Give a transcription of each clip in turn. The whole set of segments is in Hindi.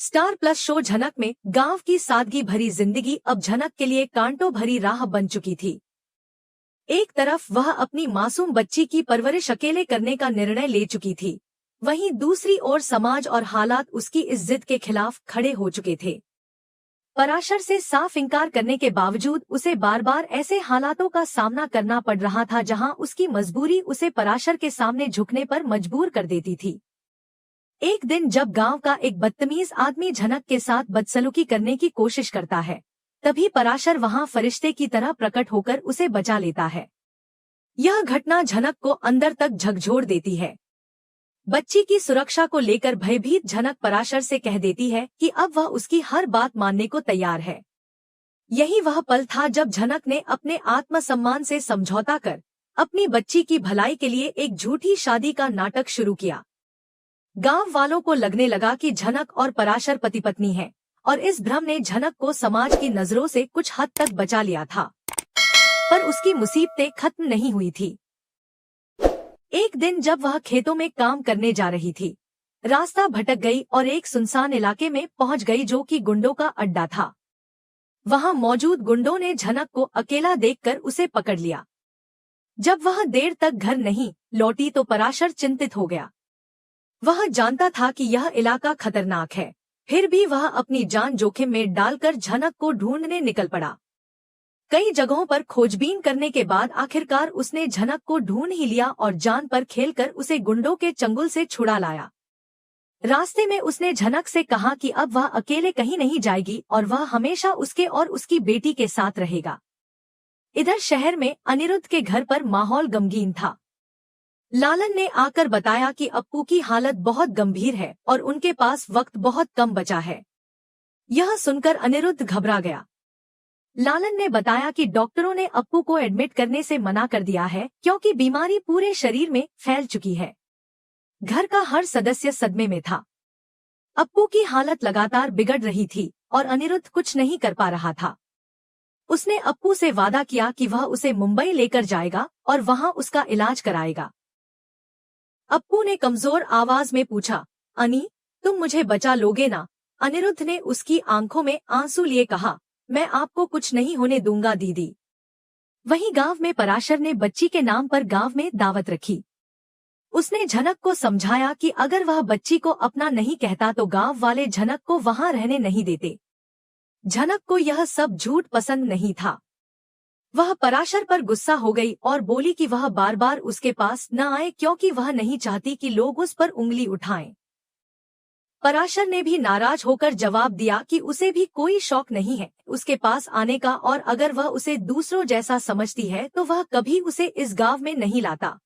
स्टार प्लस शो झनक में गांव की सादगी भरी जिंदगी अब झनक के लिए कांटों भरी राह बन चुकी थी। एक तरफ वह अपनी मासूम बच्ची की परवरिश अकेले करने का निर्णय ले चुकी थी, वहीं दूसरी ओर समाज और हालात उसकी इस जिद के खिलाफ खड़े हो चुके थे। पराशर से साफ इनकार करने के बावजूद उसे बार बार ऐसे हालातों का सामना करना पड़ रहा था जहां उसकी मजबूरी उसे पराशर के सामने झुकने पर मजबूर कर देती थी। एक दिन जब गांव का एक बदतमीज आदमी झनक के साथ बदसलूकी करने की कोशिश करता है, तभी पराशर वहां फरिश्ते की तरह प्रकट होकर उसे बचा लेता है। यह घटना झनक को अंदर तक झकझोर देती है। बच्ची की सुरक्षा को लेकर भयभीत झनक पराशर से कह देती है कि अब वह उसकी हर बात मानने को तैयार है। यही वह पल था जब झनक ने अपने आत्मसम्मान से समझौता कर अपनी बच्ची की भलाई के लिए एक झूठी शादी का नाटक शुरू किया। गांव वालों को लगने लगा कि झनक और पराशर पति पत्नी हैं, और इस भ्रम ने झनक को समाज की नजरों से कुछ हद तक बचा लिया था। पर उसकी मुसीबतें खत्म नहीं हुई थी। एक दिन जब वह खेतों में काम करने जा रही थी, रास्ता भटक गई और एक सुनसान इलाके में पहुंच गई जो कि गुंडों का अड्डा था। वहां मौजूद गुंडों ने झनक को अकेला देखकर उसे पकड़ लिया। जब वह देर तक घर नहीं लौटी तो पराशर चिंतित हो गया। वह जानता था कि यह इलाका खतरनाक है, फिर भी वह अपनी जान जोखिम में डालकर झनक को ढूंढने निकल पड़ा। कई जगहों पर खोजबीन करने के बाद आखिरकार उसने झनक को ढूंढ ही लिया और जान पर खेलकर उसे गुंडों के चंगुल से छुड़ा लाया। रास्ते में उसने झनक से कहा कि अब वह अकेले कहीं नहीं जाएगी और वह हमेशा उसके और उसकी बेटी के साथ रहेगा। इधर शहर में अनिरुद्ध के घर पर माहौल गमगीन था। लालन ने आकर बताया कि अप्पू की हालत बहुत गंभीर है और उनके पास वक्त बहुत कम बचा है। यह सुनकर अनिरुद्ध घबरा गया। लालन ने बताया कि डॉक्टरों ने अप्पू को एडमिट करने से मना कर दिया है क्योंकि बीमारी पूरे शरीर में फैल चुकी है। घर का हर सदस्य सदमे में था। अप्पू की हालत लगातार बिगड़ रही थी और अनिरुद्ध कुछ नहीं कर पा रहा था। उसने अप्पू से वादा किया कि वह उसे मुंबई लेकर जाएगा और वहां उसका इलाज कराएगा। अप्पू ने कमजोर आवाज में पूछा, अनी, तुम मुझे बचा लोगे ना? अनिरुद्ध ने उसकी आंखों में आंसू लिए कहा, मैं आपको कुछ नहीं होने दूंगा दीदी। वहीं गांव में पराशर ने बच्ची के नाम पर गांव में दावत रखी। उसने झनक को समझाया कि अगर वह बच्ची को अपना नहीं कहता तो गांव वाले झनक को वहां रहने नहीं देते। झनक को यह सब झूठ पसंद नहीं था। वह पराशर पर गुस्सा हो गई और बोली कि वह बार बार उसके पास न आए क्योंकि वह नहीं चाहती कि लोग उस पर उंगली उठाएं। पराशर ने भी नाराज होकर जवाब दिया कि उसे भी कोई शौक नहीं है उसके पास आने का और अगर वह उसे दूसरों जैसा समझती है तो वह कभी उसे इस गांव में नहीं लाता।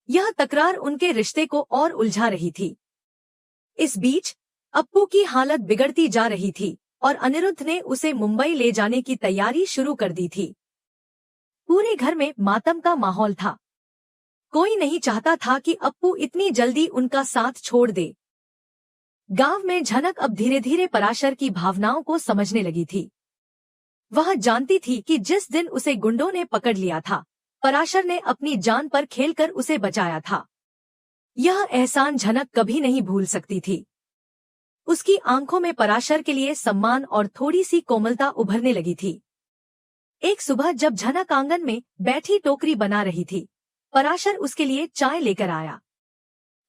यह तकरार उनके रिश्ते को और उलझा रही थी। इस बीच अप्पू की हालत बिगड़ती जा रही थी और अनिरुद्ध ने उसे मुंबई ले जाने की तैयारी शुरू कर दी थी। पूरे घर में मातम का माहौल था। कोई नहीं चाहता था कि अप्पू इतनी जल्दी उनका साथ छोड़ दे। गांव में झनक अब धीरे धीरे पराशर की भावनाओं को समझने लगी थी। वह जानती थी कि जिस दिन उसे गुंडों ने पकड़ लिया था, पराशर ने अपनी जान पर खेलकर उसे बचाया था। यह एहसान झनक कभी नहीं भूल सकती थी। उसकी आंखों में पराशर के लिए सम्मान और थोड़ी सी कोमलता उभरने लगी थी। एक सुबह जब झनक आंगन में बैठी टोकरी बना रही थी, पराशर उसके लिए चाय लेकर आया।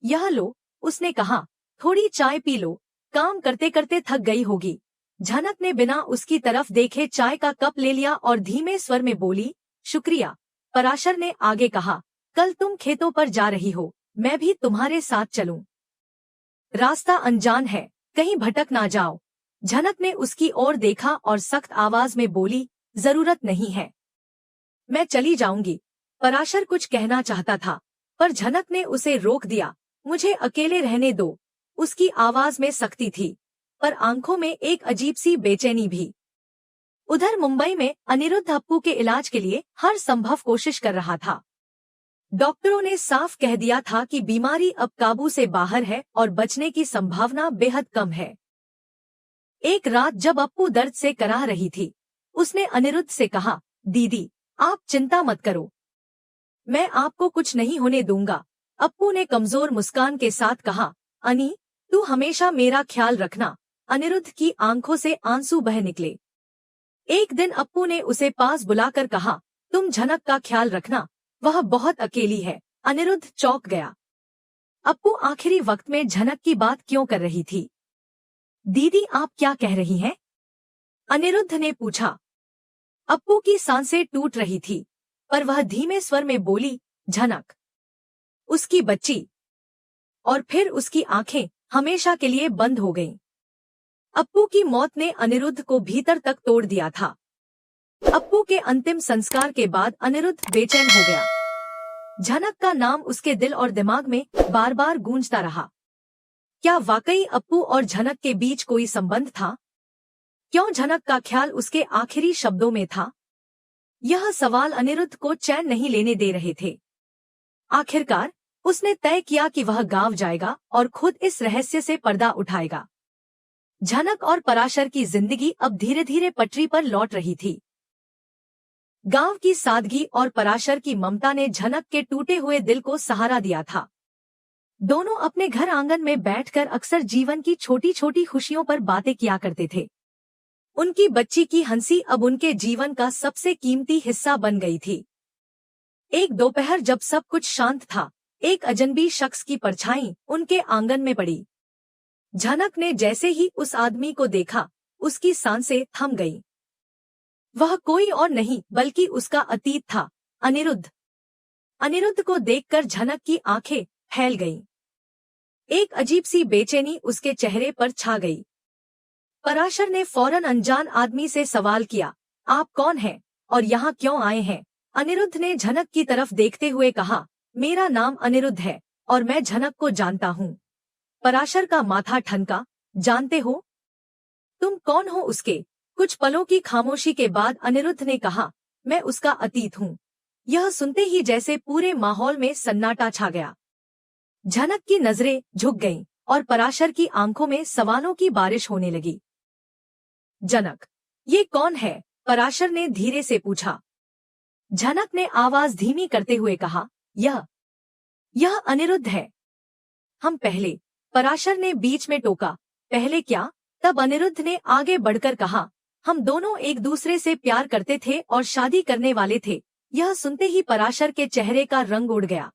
यह लो, उसने कहा, थोड़ी चाय पी लो, काम करते करते थक गई होगी। झनक ने बिना उसकी तरफ देखे चाय का कप ले लिया और धीमे स्वर में बोली, शुक्रिया। पराशर ने आगे कहा, कल तुम खेतों पर जा रही हो, मैं भी तुम्हारे साथ चलूं। रास्ता अनजान है, कहीं भटक ना जाओ। झनक ने उसकी ओर देखा और सख्त आवाज में बोली, जरूरत नहीं है, मैं चली जाऊंगी। पराशर कुछ कहना चाहता था पर झनक ने उसे रोक दिया। मुझे अकेले रहने दो। उसकी आवाज में सख्ती थी पर आंखों में एक अजीब सी बेचैनी भी। उधर मुंबई में अनिरुद्ध अप्पू के इलाज के लिए हर संभव कोशिश कर रहा था। डॉक्टरों ने साफ कह दिया था कि बीमारी अब काबू से बाहर है और बचने की संभावना बेहद कम है। एक रात जब अप्पू दर्द से कराह रही थी, उसने अनिरुद्ध से कहा, दीदी, आप चिंता मत करो, मैं आपको कुछ नहीं होने दूंगा। अप्पू ने कमजोर मुस्कान के साथ कहा, अनी, तू हमेशा मेरा ख्याल रखना, अनिरुद्ध की आंखों से आंसू बह निकले। एक दिन अप्पू ने उसे पास बुलाकर कहा, तुम झनक का ख्याल रखना, वह बहुत अकेली है। अनिरुद्ध चौंक गया। अप्पू आखिरी वक्त में झनक की बात क्यों कर रही थी? दीदी, आप क्या कह रही हैं? अनिरुद्ध ने पूछा। अप्पू की सांसें टूट रही थी, पर वह धीमे स्वर में बोली, झनक, उसकी बच्ची। और फिर उसकी आंखें हमेशा के लिए बंद हो गईं। अप्पू की मौत ने अनिरुद्ध को भीतर तक तोड़ दिया था। अप्पू के अंतिम संस्कार के बाद अनिरुद्ध बेचैन हो गया। झनक का नाम उसके दिल और दिमाग में बार बार गूंजता रहा। क्या वाकई अप्पू और झनक के बीच कोई संबंध था? क्यों झनक का ख्याल उसके आखिरी शब्दों में था? यह सवाल अनिरुद्ध को चैन नहीं लेने दे रहे थे। आखिरकार उसने तय किया कि वह गांव जाएगा और खुद इस रहस्य से पर्दा उठाएगा। झनक और पराशर की जिंदगी अब धीरे धीरे पटरी पर लौट रही थी। गांव की सादगी और पराशर की ममता ने झनक के टूटे हुए दिल को सहारा दिया था। दोनों अपने घर आंगन में बैठकर अक्सर जीवन की छोटी छोटी खुशियों पर बातें किया करते थे। उनकी बच्ची की हंसी अब उनके जीवन का सबसे कीमती हिस्सा बन गई थी। एक दोपहर जब सब कुछ शांत था, एक अजनबी शख्स की परछाई उनके आंगन में पड़ी। झनक ने जैसे ही उस आदमी को देखा, उसकी सांसें थम गईं। वह कोई और नहीं बल्कि उसका अतीत था, अनिरुद्ध। अनिरुद्ध को देखकर झनक की आंखें फैल गईं। एक अजीब सी बेचैनी उसके चेहरे पर छा गई। पराशर ने फौरन अनजान आदमी से सवाल किया, आप कौन हैं और यहाँ क्यों आए हैं? अनिरुद्ध ने झनक की तरफ देखते हुए कहा, मेरा नाम अनिरुद्ध है और मैं झनक को जानता हूँ। पराशर का माथा ठनका, जानते हो? तुम कौन हो उसके? कुछ पलों की खामोशी के बाद अनिरुद्ध ने कहा, मैं उसका अतीत हूँ। यह सुनते ही जैसे पूरे माहौल में सन्नाटा छा गया। झनक की नजरें झुक गईं और पराशर की आंखों में सवालों की बारिश होने लगी। जनक, ये कौन है? पराशर ने धीरे से पूछा। झनक ने आवाज धीमी करते हुए कहा, यह अनिरुद्ध है। हम पहले, पराशर ने बीच में टोका। पहले क्या? तब अनिरुद्ध ने आगे बढ़कर कहा, हम दोनों एक दूसरे से प्यार करते थे और शादी करने वाले थे। यह सुनते ही पराशर के चेहरे का रंग उड़ गया।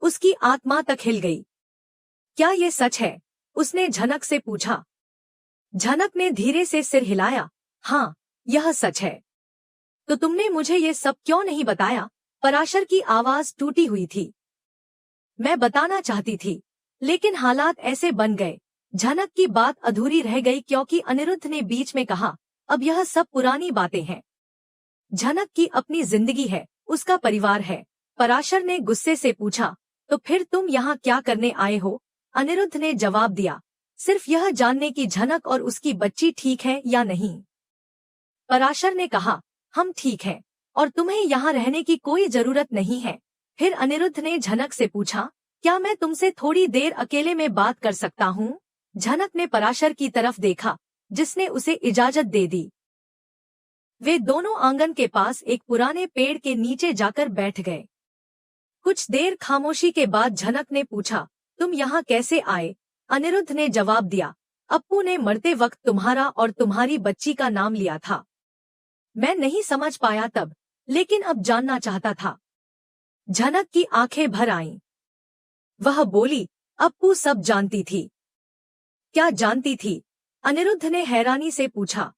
उसकी आत्मा तक हिल गई। क्या ये सच है? उसने झनक से पूछा। झनक ने धीरे से सिर हिलाया, हाँ, यह सच है। तो तुमने मुझे ये सब क्यों नहीं बताया? पराशर की आवाज टूटी हुई थी। मैं बताना चाहती थी, लेकिन हालात ऐसे बन गए। झनक की बात अधूरी रह गई क्योंकि अनिरुद्ध ने बीच में कहा, अब यह सब पुरानी बातें हैं। झनक की अपनी जिंदगी है, उसका परिवार है। पराशर ने गुस्से से पूछा, तो फिर तुम यहाँ क्या करने आए हो? अनिरुद्ध ने जवाब दिया, सिर्फ यह जानने की झनक और उसकी बच्ची ठीक है या नहीं। पराशर ने कहा, हम ठीक हैं और तुम्हें यहाँ रहने की कोई जरूरत नहीं है। फिर अनिरुद्ध ने झनक से पूछा, क्या मैं तुमसे थोड़ी देर अकेले में बात कर सकता हूँ? झनक ने पराशर की तरफ देखा, जिसने उसे इजाजत दे दी। वे दोनों आंगन के पास एक पुराने पेड़ के नीचे जाकर बैठ गए। कुछ देर खामोशी के बाद झनक ने पूछा, तुम यहाँ कैसे आए? अनिरुद्ध ने जवाब दिया, अप्पू ने मरते वक्त तुम्हारा और तुम्हारी बच्ची का नाम लिया था। मैं नहीं समझ पाया तब, लेकिन अब जानना चाहता था। झनक की आंखें भर आईं। वह बोली, अप्पू सब जानती थी। क्या जानती थी? अनिरुद्ध ने हैरानी से पूछा।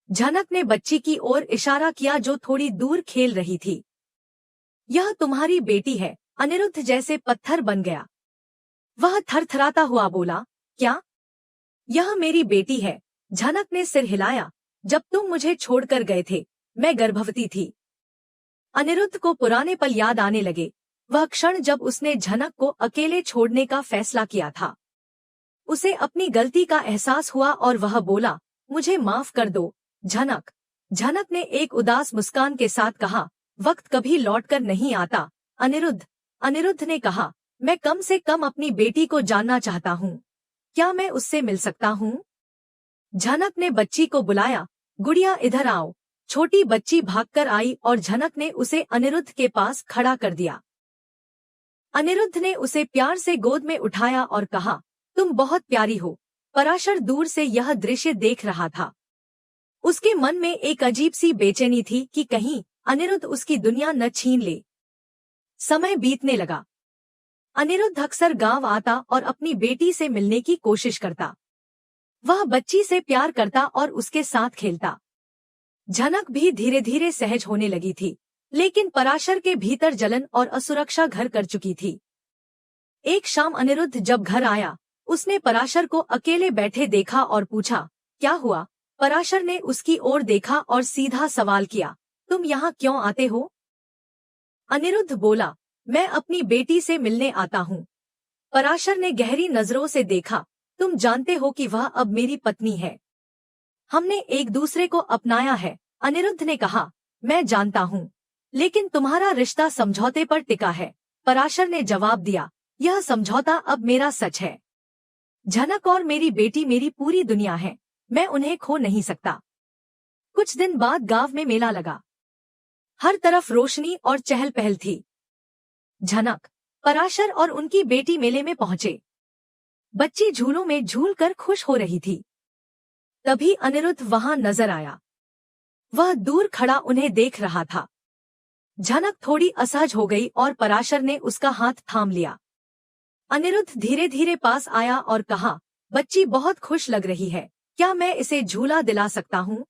झनक ने बच्ची की ओर इशारा किया जो थोड़ी दूर खेल रही थी। यह तुम्हारी बेटी है। अनिरुद्ध जैसे पत्थर बन गया। वह थरथराता हुआ बोला, क्या? यह मेरी बेटी है। झनक ने सिर हिलाया। जब तुम मुझे छोड़कर गए थे, मैं गर्भवती थी। अनिरुद्ध को पुराने पल याद आने लगे। वह क्षण जब उसने झनक को अकेले छोड़ने का फैसला किया था। उसे अपनी गलती का एहसास हुआ और वह बोला, मुझे माफ कर दो झनक। झनक ने एक उदास मुस्कान के साथ कहा, वक्त कभी लौटकर नहीं आता। अनिरुद्ध ने कहा, मैं कम से कम अपनी बेटी को जानना चाहता हूँ। क्या मैं उससे मिल सकता हूँ? झनक ने बच्ची को बुलाया, गुड़िया इधर आओ। छोटी बच्ची भागकर आई और झनक ने उसे अनिरुद्ध के पास खड़ा कर दिया। अनिरुद्ध ने उसे प्यार से गोद में उठाया और कहा, तुम बहुत प्यारी हो। पराशर दूर से यह दृश्य देख रहा था। उसके मन में एक अजीब सी बेचैनी थी कि कहीं अनिरुद्ध उसकी दुनिया न छीन ले। समय बीतने लगा। अनिरुद्ध अक्सर गांव आता और अपनी बेटी से मिलने की कोशिश करता। वह बच्ची से प्यार करता और उसके साथ खेलता। झनक भी धीरे धीरे सहज होने लगी थी, लेकिन पराशर के भीतर जलन और असुरक्षा घर कर चुकी थी। एक शाम अनिरुद्ध जब घर आया, उसने पराशर को अकेले बैठे देखा और पूछा, क्या हुआ? पराशर ने उसकी ओर देखा और सीधा सवाल किया, तुम यहाँ क्यों आते हो? अनिरुद्ध बोला, मैं अपनी बेटी से मिलने आता हूँ। पराशर ने गहरी नजरों से देखा, तुम जानते हो कि वह अब मेरी पत्नी है। हमने एक दूसरे को अपनाया है। अनिरुद्ध ने कहा, मैं जानता हूँ, लेकिन तुम्हारा रिश्ता समझौते पर टिका है। पराशर ने जवाब दिया, यह समझौता अब मेरा सच है। झनक और मेरी बेटी मेरी पूरी दुनिया है, मैं उन्हें खो नहीं सकता। कुछ दिन बाद गांव में मेला लगा। हर तरफ रोशनी और चहल पहल थी। झनक, पराशर और उनकी बेटी मेले में पहुंचे। बच्ची झूलों में झूलकर खुश हो रही थी। तभी अनिरुद्ध वहां नजर आया। वह दूर खड़ा उन्हें देख रहा था। झनक थोड़ी असहज हो गई और पराशर ने उसका हाथ थाम लिया। अनिरुद्ध धीरे धीरे पास आया और कहा, बच्ची बहुत खुश लग रही है, क्या मैं इसे झूला दिला सकता हूँ?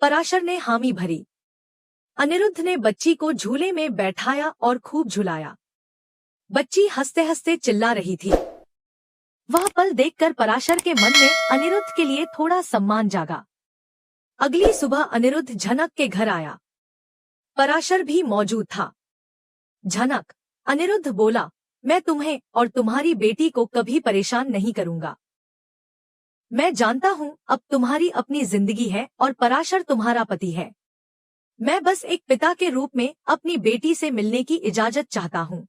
पराशर ने हामी भरी। अनिरुद्ध ने बच्ची को झूले में बैठाया और खूब झुलाया। बच्ची हंसते हंसते चिल्ला रही थी। वह पल देखकर पराशर के मन में अनिरुद्ध के लिए थोड़ा सम्मान जागा। अगली सुबह अनिरुद्ध झनक के घर आया। पराशर भी मौजूद था। झनक, अनिरुद्ध बोला, मैं तुम्हें और तुम्हारी बेटी को कभी परेशान नहीं करूंगा। मैं जानता हूँ अब तुम्हारी अपनी जिंदगी है और पराशर तुम्हारा पति है। मैं बस एक पिता के रूप में अपनी बेटी से मिलने की इजाजत चाहता हूँ।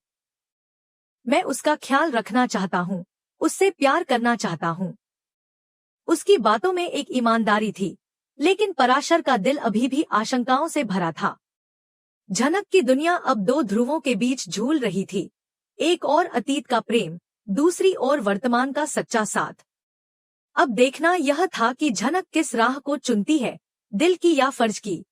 मैं उसका ख्याल रखना चाहता हूँ, उससे प्यार करना चाहता हूँ। उसकी बातों में एक ईमानदारी थी, लेकिन पराशर का दिल अभी भी आशंकाओं से भरा था। झनक की दुनिया अब दो ध्रुवों के बीच झूल रही थी, एक और अतीत का प्रेम, दूसरी ओर वर्तमान का सच्चा साथ। अब देखना यह था कि झनक किस राह को चुनती है, दिल की या फर्ज की।